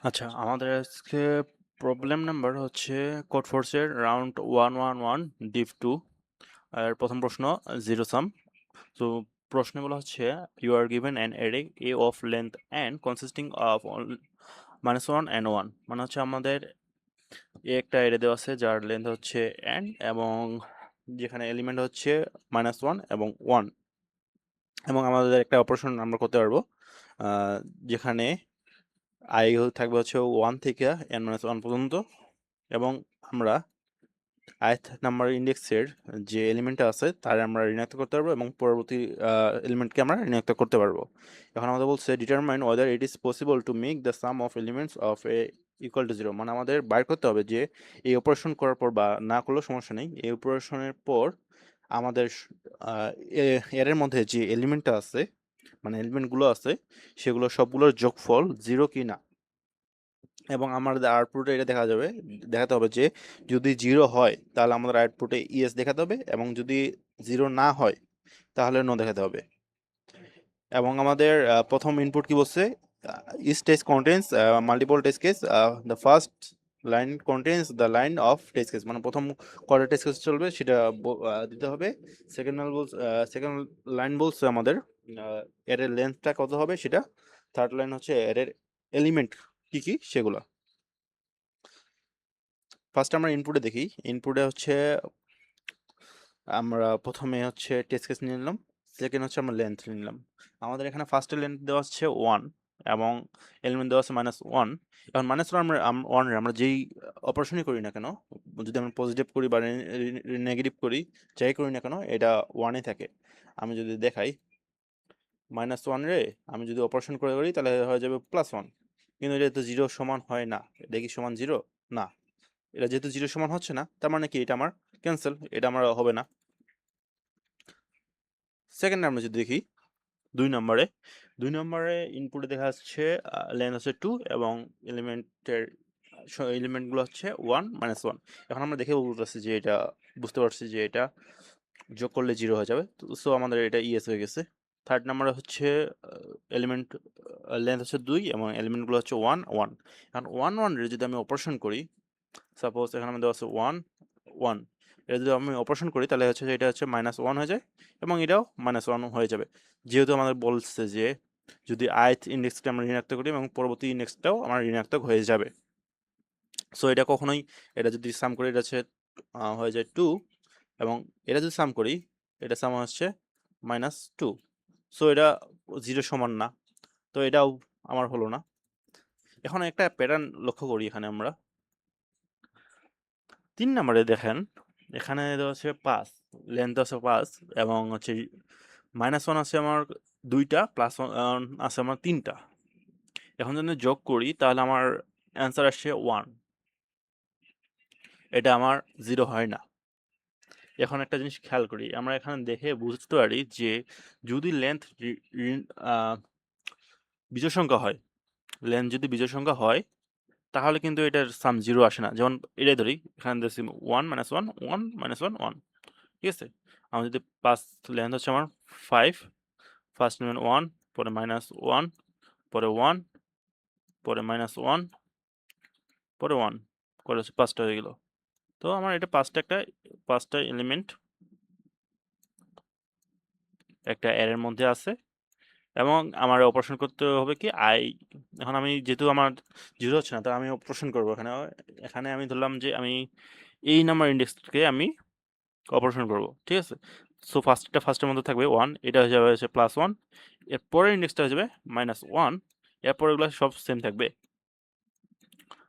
আচ্ছা, আমাদের আজকে প্রবলেম নাম্বার হচ্ছে কোড ফোর্সের রাউন্ড 111 ডিভ 2 আর প্রথম প্রশ্ন জিরো সাম। তো প্রশ্ন বলা হচ্ছে you are given an array a of length and consisting of -1 and 1, মানে হচ্ছে আমাদের একটা অ্যারে দেওয়া আছে যার লেন্থ হচ্ছে n এবং যেখানে এলিমেন্ট হচ্ছে -1 এবং 1, এবং আমাদের একটা অপারেশন আমরা করতে পারবো যেখানে i থাকবে হচ্ছে 1 থেকে n-1 পর্যন্ত, এবং আমরা ith নাম্বার ইন্ডেক্সের যে এলিমেন্টটা আছে তার আমরা ঋণাত্মক করতে পারবো এবং পরবর্তী এলিমেন্টকে আমরা ঋণাত্মক করতে পারবো। এখন আমাদের বলছে determine weather it is possible to make the some of elements of A equal to zero, মানে আমাদের বাইর করতে হবে যে এই অপারেশন করার পর, বা না করলেও সমস্যা নেই, এই অপারেশনের পর আমাদের এর মধ্যে যে এলিমেন্টটা আছে, মানে এলিমেন্টগুলো আছে, সেগুলো সবগুলোর যোগফল জিরো কি না। এবং আমাদের আউটপুটে এটা দেখাতে হবে যে যদি জিরো হয় তাহলে আমাদের আউটপুটে ইয়েস দেখাতে হবে, এবং যদি জিরো না হয় তাহলে নো দেখাতে হবে। এবং আমাদের প্রথম ইনপুট কি বলছে, each test contains multiple test case, the first line contains the line of test case, মানে প্রথম কয়টা টেস্ট কেস চলবে সেটা দিতে হবে। সেকেন্ড লাইন বলছে আমাদের এর লেন্থটা কত হবে সেটা। থার্ড লাইন হচ্ছে এর এলিমেন্ট কি কি সেগুলো। ফার্স্ট আমরা ইনপুটে দেখি। ইনপুটে হচ্ছে আমরা প্রথমে হচ্ছে টেস্ট কেস নিয়ে নিলাম, সেকেন্ড হচ্ছে আমরা লেন্থ নিলাম। আমাদের এখানে ফার্স্টের লেন্থ দেওয়া হচ্ছে 1 এবং এলিমেন্ট দেওয়া আছে -1। এখন -1 আমরা যেই অপারেশনই করি না কেন, যদি আমরা পজিটিভ করি বা নেগেটিভ করি, যাই করি না কেন, এটা 1-ই থাকে। আমি যদি দেখাই -1 রে আমি যদি অপারেশন করে করি তাহলে হয়ে যাবে +1, কিন্তু এটা তো জিরো সমান হয় না। এটা কি সমান জিরো? না। এটা যেহেতু জিরো সমান হচ্ছে না, তার মানে কি এটা আমার ক্যান্সেল, এটা আমার হবে না। সেকেন্ড আমরা যদি দেখি 2 নম্বরে ইনপুটে দেখা যাচ্ছে লেন্থ হচ্ছে 2 এবং এলিমেন্টের এলিমেন্টগুলো হচ্ছে 1 -1। এখন আমরা দেখে বলতেছি যে এটা, বুঝতে পারছি যে এটা যোগ করলে জিরো হয়ে যাবে, সো আমাদের এটা ইয়েস হয়ে গেছে। থার্ড নাম্বারে হচ্ছে এলিমেন্ট লেন্থ হচ্ছে 2 এবং এলিমেন্টগুলো হচ্ছে 1 1। এখন 1 1 রে যদি আমি অপারেশন করি, সাপোজ এখানে আমাদের আছে 1 1, এটা যদি আমি অপারেশন করি তাহলে হচ্ছে যে এটা হচ্ছে -1 হয়ে যায় এবং এটাও -1 হয়ে যাবে, যেহেতু আমাদের বলছে যে যদি ith ইন্ডেক্সকে আমরা ঋণাত্মক করি এবং পরবর্তী ইন্ডেক্সটাও আমার ঋণাত্মক হয়ে যাবে। সো এটা কখনোই, এটা যদি সাম করি এটা হচ্ছে হয়ে যায় 2, এবং এটা যদি সাম করি এটা সাম হচ্ছে -2। সো এটা জিরো সমান না, তো এটাও আমার হলো না। এখন একটা প্যাটার্ন লক্ষ্য করি এখানে আমরা। 3 নম্বরে দেখেন, এখানে দেওয়া আছে 5, লেন্থ আছে 5 এবং হচ্ছে -1 আছে আমার 2টা, +1 আছে আমার 3টা। এখন যদি যোগ করি তাহলে আমার অ্যান্সার আসছে 1, এটা আমার জিরো হয় না। এখন একটা জিনিস খেয়াল করি, আমরা এখানে দেখে বুঝতে পারি যে যদি লেন্থ বিজোড় সংখ্যা হয়, লেন্থ যদি বিজোড় সংখ্যা হয় তাহলে কিন্তু এটার সাম জিরো আসে না। যেমন এটাই ধরি, এখানে দেখছি 1 -1 1 -1 1, ঠিক আছে। আমার যদি 5 লেন্থ হচ্ছে আমার 5, ফার্স্ট এলিমেন্ট 1, পরে -1, পরে 1, পরে -1, পরে 1 করে হচ্ছে 5টা হয়ে গেল। তো আমার এটা 5টা এলিমেন্ট একটা অ্যারের মধ্যে আছে, এবং আমার অপারেশন করতে হবে কি এখন আমি যেহেতু আমার জিরো হচ্ছে না, তো আমি অপারেশন করবো এখানে। এখানে আমি ধরলাম যে আমি এই নাম্বার ইন্ডেক্সকে আমি অপারেশন করব, ঠিক আছে। সো ফার্স্টের মধ্যে থাকবে 1, এটা হয়ে যাবে হচ্ছে +1, এর পরের ইন্ডেক্সটা হয়ে যাবে -1, এরপর এগুলো সব সেম থাকবে।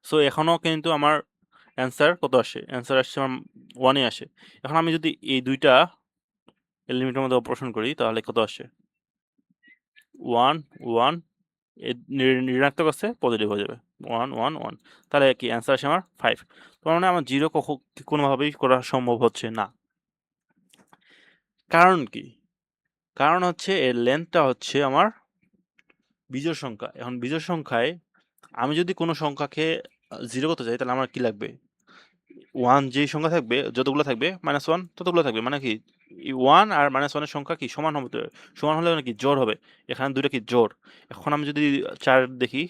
সো এখনও কিন্তু আমার অ্যান্সার কত আসে? অ্যান্সার আসছে আমার 1-ই আসে। এখন আমি যদি এই দুইটা এলিমেন্টের মধ্যে অপারেশন করি তাহলে কত আসে? 1 1, ঋণাত্মক আছে, পজিটিভ হয়ে যাবে 1 1 1, তাহলে কি অ্যান্সার আসে আমার 5। তার মানে আমার জিরো কোনোভাবেই করা সম্ভব হচ্ছে না। কারণ কি? কারণ হচ্ছে এর লেন্থটা হচ্ছে আমার বিজোড় সংখ্যা। এখন বিজোড় সংখ্যায় আমি যদি কোনো সংখ্যাকে জিরো করতে চাই তাহলে আমার কি লাগবে? 1 যেই সংখ্যা থাকবে, যতগুলো থাকবে -1 ততগুলো থাকবে। মানে কি 1 আর -1 এর সংখ্যা কি সমান হবে, সমান হলে মানে কি জোড় হবে। এখানে 2 টা কি জোড়। এখন আমি যদি 4 দেখি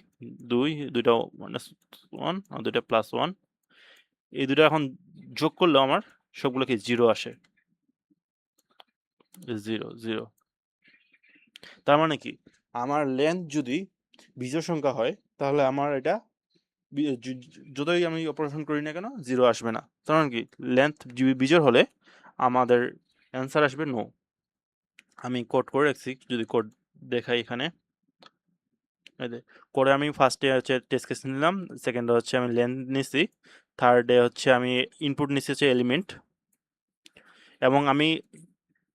2 টা -1 আর 2 টা +1, এই 2 টা এখন যোগ করলেও আমার সবগুলো কি 0 আসে। 0, 0। তার মানে কি আমার লেন্থ যদি বিজোড় সংখ্যা হয় তাহলে আমার এটা যতই আমি অপারেশন করি না কেন 0 আসবে না। তার মানে কি লেন্থ বিজোড় হলে আমাদের অ্যান্সার আসবে নো। আমি কোড করে রাখছি, যদি কোড দেখাই এখানে। করে আমি ফার্স্টে হচ্ছে টেস্ট কেস নিলাম, সেকেন্ডে হচ্ছে আমি লেন্থ নিছি, থার্ডে হচ্ছে আমি ইনপুট নিছি হচ্ছে এলিমেন্ট, এবং আমি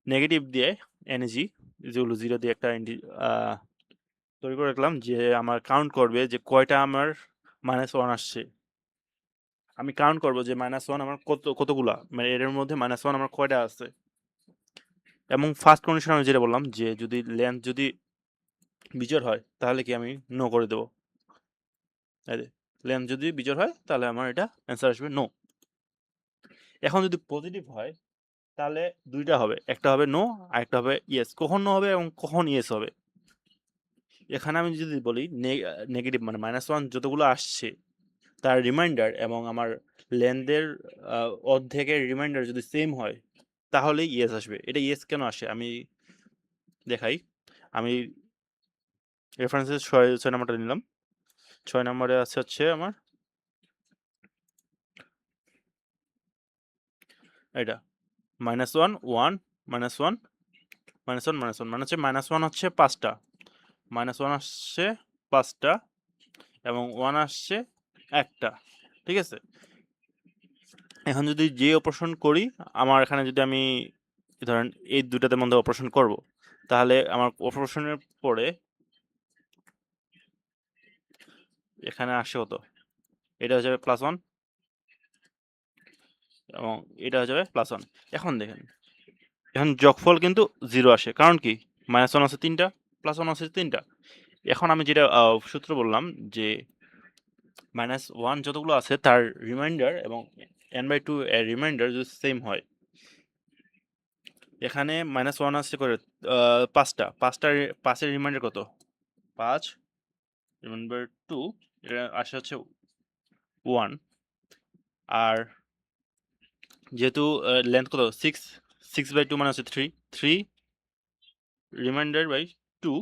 নেগেটিভ দিয়ে এনার্জি যেগুলো 0 দিয়ে একটা তৈরি করে রাখলাম যে আমার কাউন্ট করবে যে কয়টা আমার -1 আসছে। আমি কাউন্ট করব যে -1 আমার কতগুলা, মানে এর মধ্যে -1 আমার কয়টা আছে। এবং ফার্স্ট কন্ডিশন আমি যেটা বললাম যে যদি লেন্থ যদি বিজোড় হয় তাহলে কি আমি নো করে দেবো। লেন্থ যদি বিজোড় হয় তাহলে আমার এটা অ্যান্সার আসবে নো। এখন যদি পজিটিভ হয় তাহলে দুইটা হবে, একটা হবে নো আর একটা হবে ইয়েস। কখন নো হবে এবং কখন ইয়েস হবে। এখানে আমি যদি বলি নেগেটিভ মানে -1 যতগুলো আসছে তার রিমাইন্ডার এবং আমার লেন্থের অর্ধেকের রিমাইন্ডার যদি সেম হয় তাহলেই ইয়েস আসবে। এটা ইয়েস কেন আসে আমি দেখাই। আমি রেফারেন্সের 6 নম্বরটা নিলাম। 6 নম্বরে আছে হচ্ছে আমার এটা -1 1 -1 -1 -1 মানে হচ্ছে -1 হচ্ছে 5টা, -1 আসছে 5টা এবং 1 আসছে 1টা। ঠিক আছে? এখন যদি যে অপারেশন করি, আমার এখানে যদি আমি ধরেন এই দুটাতে মধ্যে অপারেশন করব, তাহলে আমার অপারেশনের পরে এখানে আসে কত, এটা হয়ে যাবে +1 এবং এটা হয়ে যাবে +1। এখন দেখেন, এখন যোগফল কিন্তু 0 আসে, কারণ কি -1 আছে 3টা, +1 আছে 3টা। এখন আমি যেটা সূত্র বললাম যে -1 যতগুলো আছে তার রিমাইন্ডার এবং n/2 এর রিমাইন্ডার যদি সেম হয়। এখানে -1 আসছে করে 5টা, 5এর রিমাইন্ডার কত, 5 রিমাইন্ডার 2, এটা আসে হচ্ছে 1। আর যেহেতু লেন্থ কত 6/2 মানে হচ্ছে 3 রিমাইন্ডার বাই 2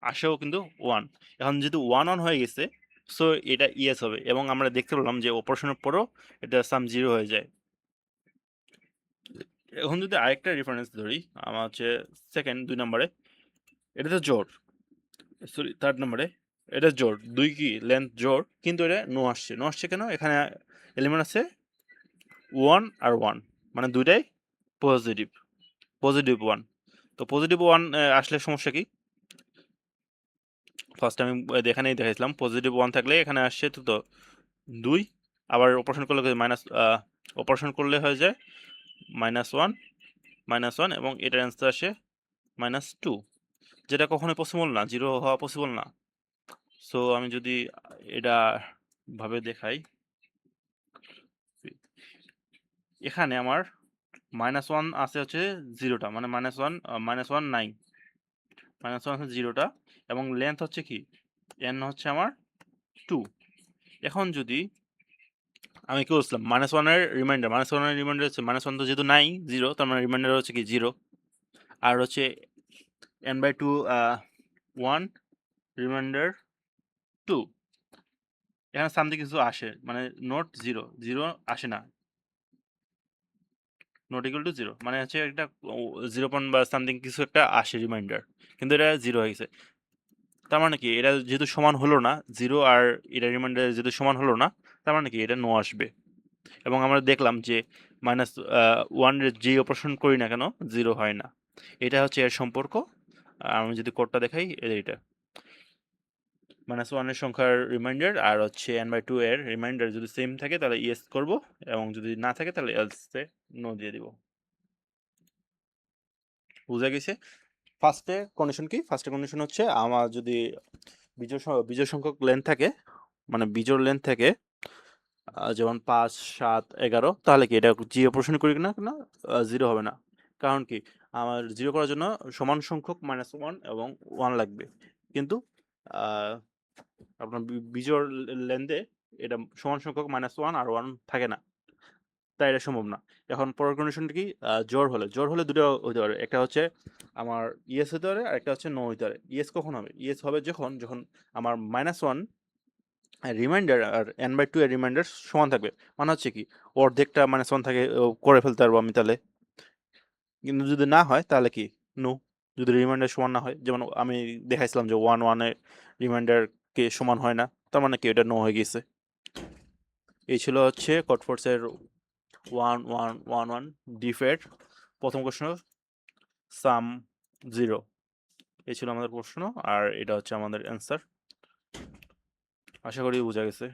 আসেও কিন্তু 1। এখন যেহেতু 1 হয়ে গেছে, সো এটা ইয়েস হবে এবং আমরা দেখতে পেলাম যে অপারেশনের পরও এটা সাম 0 হয়ে যায়। এখন যদি আরেকটা রেফারেন্স ধরি, আমার হচ্ছে সেকেন্ড 2 নম্বরে, এটা তো জোড়, সরি 3rd নম্বরে, এটা জোড় 2 কি লেন্থ জোড়, কিন্তু এটা নো আসছে। নো আসছে কেন? এখানে এলিমেন্ট আছে 1 আর 1, মানে দুইটাই পজিটিভ, পজিটিভ 1। তো পজিটিভ 1 আসলে সমস্যা কি? ফার্স্ট আমি এখানেই দেখাইছিলাম পজিটিভ 1 থাকলে এখানে আসছে তো 2, আবার অপারেশন করলে অপারেশন করলে হয়ে যায় -1 -1 এবং এটার অ্যান্সার আসে -2, যেটা কখনোই পসিবল না, 0 হওয়া পসিবল না। সো আমি যদি এটা ভাবে দেখাই, এখানে আমার -1 আছে হচ্ছে 0টা, মানে -1 নাই, -1 আছে 0টা এবং লেন্থ হচ্ছে কি n হচ্ছে আমার 2। এখন যদি আমি কি বলছিলাম -1 এর রিমাইন্ডার, -1 এর রিমাইন্ডার হচ্ছে -1 তো যেহেতু নাই 0, তার মানে রিমাইন্ডার হচ্ছে কি 0। আর হচ্ছে n/2 1 রিমাইন্ডার 2, এখানে সামথিং কিছু আসে, মানে নট 0, 0 আসে না, নট ইকুয়াল টু 0 মানে হচ্ছে একটা 0 পয়েন্ট বা সামথিং কিছু একটা আসে রিমাইন্ডার, কিন্তু এটা 0 হয়ে গেছে। তার মানে কি এটা যেহেতু সমান হলো না 0 আর এটা রিমাইন্ডার যেহেতু সমান হলো না, তার মানে কি এটা নো আসবে। এবং আমরা দেখলাম যে -1 এর যে অপারেশন করি না কেন 0 হয় না। এটা হচ্ছে এর সম্পর্ক। আমি যদি কোডটা দেখাই, এটা -1 এর সংখ্যার রিমাইন্ডার আর হচ্ছে n/2 এর রিমাইন্ডার যদি সেম থাকে তাহলে ইয়েস করব, এবং যদি না থাকে তাহলে এলসে নো দিয়ে দিব। বুঝা গেছে? ফার্স্টে কন্ডিশন কি? ফার্স্টে কন্ডিশন হচ্ছে আমার যদি বিজোড় সংখ্যক লেন্থ থাকে, মানে বিজোড় লেন্থ থাকে, যেমন ৫, ৭, ১১ তাহলে কি এটা জি অপারেশন করি না, 0 হবে না। কারণ কি? আমার 0 করার জন্য সমান সংখ্যক -1 এবং 1 লাগবে। কিন্তু আ আপনার বিজোড় লেনদে এটা সমান সংখ্যক -1 আর 1 থাকে না। তাই এটা সম্ভব না। এখন পরের কন্ডিশনটা কি? জোড় হলে ২ টা হইতে পারে। একটা হচ্ছে আমার ইয়েস হতে পারে, আরেকটা হচ্ছে নো হইতে পারে। ইয়েস কখন হবে? ইয়েস হবে যখন আমার -1 রিমাইন্ডার আর n/2 এর রিমাইন্ডার সমান থাকবে। মানে হচ্ছে কি? অর্ধেকটা -1 থাকে করে ফেলতে পারবো আমি তাহলে। কিন্তু যদি না হয় তাহলে কি? নো। যদি রিমাইন্ডার সমান না হয়, যেমন আমি দেখাইছিলাম যে 1 এর রিমাইন্ডার কে সমান হয় না। তার মানে কি? এটা নো হয়ে গেছে। এই ছিল হচ্ছে কোডফোর্স এর 1111 ডিফ এর প্রথম প্রশ্ন, সাম 0। এই ছিল আমাদের প্রশ্ন আর এটা হচ্ছে আমাদের অ্যান্সার। আশা করি বোঝা গেছে।